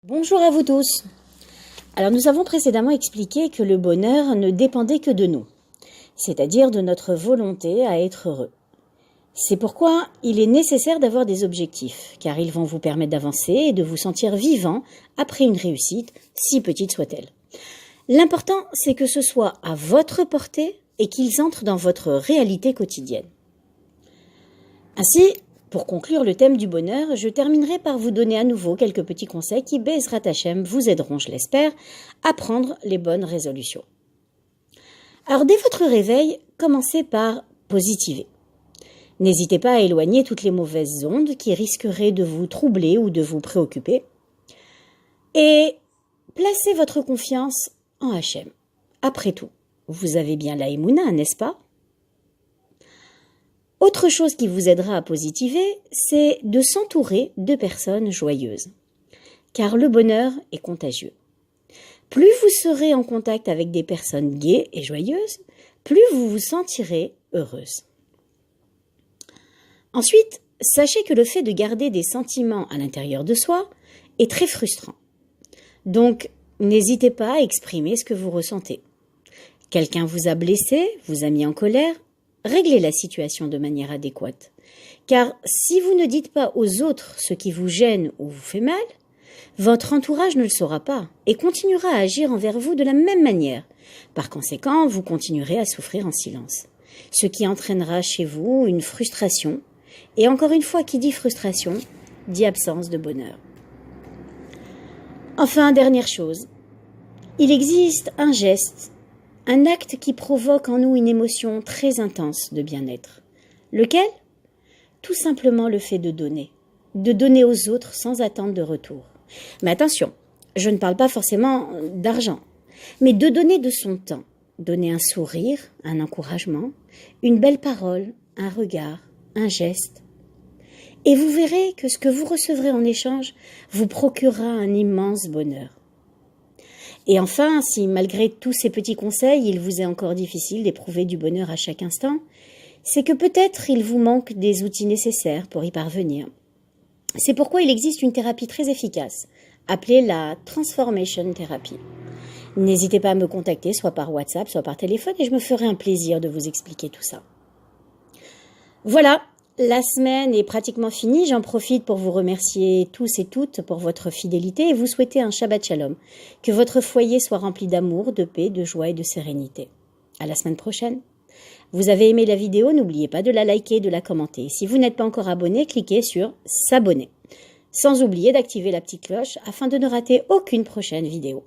Bonjour à vous tous. Alors nous avons précédemment expliqué que le bonheur ne dépendait que de nous, c'est-à-dire de notre volonté à être heureux. C'est pourquoi il est nécessaire d'avoir des objectifs, car ils vont vous permettre d'avancer et de vous sentir vivant après une réussite, si petite soit-elle. L'important, c'est que ce soit à votre portée et qu'ils entrent dans votre réalité quotidienne. Ainsi, pour conclure le thème du bonheur, je terminerai par vous donner à nouveau quelques petits conseils qui, Bezrat Hashem, vous aideront, je l'espère, à prendre les bonnes résolutions. Alors, dès votre réveil, commencez par positiver. N'hésitez pas à éloigner toutes les mauvaises ondes qui risqueraient de vous troubler ou de vous préoccuper. Et placez votre confiance en Hachem. Après tout, vous avez bien la Emouna, n'est-ce pas ? Autre chose qui vous aidera à positiver, c'est de s'entourer de personnes joyeuses. Car le bonheur est contagieux. Plus vous serez en contact avec des personnes gaies et joyeuses, plus vous vous sentirez heureuse. Ensuite, sachez que le fait de garder des sentiments à l'intérieur de soi est très frustrant. Donc, n'hésitez pas à exprimer ce que vous ressentez. Quelqu'un vous a blessé, vous a mis en colère, réglez la situation de manière adéquate. Car si vous ne dites pas aux autres ce qui vous gêne ou vous fait mal, votre entourage ne le saura pas et continuera à agir envers vous de la même manière. Par conséquent, vous continuerez à souffrir en silence. Ce qui entraînera chez vous une frustration. Et encore une fois, qui dit frustration, dit absence de bonheur. Enfin, dernière chose, il existe un geste, un acte qui provoque en nous une émotion très intense de bien-être. Lequel ? Tout simplement le fait de donner aux autres sans attendre de retour. Mais attention, je ne parle pas forcément d'argent, mais de donner de son temps, donner un sourire, un encouragement, une belle parole, un regard, un geste. Et vous verrez que ce que vous recevrez en échange vous procurera un immense bonheur. Et enfin, si malgré tous ces petits conseils, il vous est encore difficile d'éprouver du bonheur à chaque instant, c'est que peut-être il vous manque des outils nécessaires pour y parvenir. C'est pourquoi il existe une thérapie très efficace, appelée la Transformation Therapy. N'hésitez pas à me contacter, soit par WhatsApp, soit par téléphone, et je me ferai un plaisir de vous expliquer tout ça. Voilà, la semaine est pratiquement finie. J'en profite pour vous remercier tous et toutes pour votre fidélité et vous souhaiter un Shabbat Shalom. Que votre foyer soit rempli d'amour, de paix, de joie et de sérénité. À la semaine prochaine. Vous avez aimé la vidéo, n'oubliez pas de la liker et de la commenter. Si vous n'êtes pas encore abonné, cliquez sur s'abonner. Sans oublier d'activer la petite cloche afin de ne rater aucune prochaine vidéo.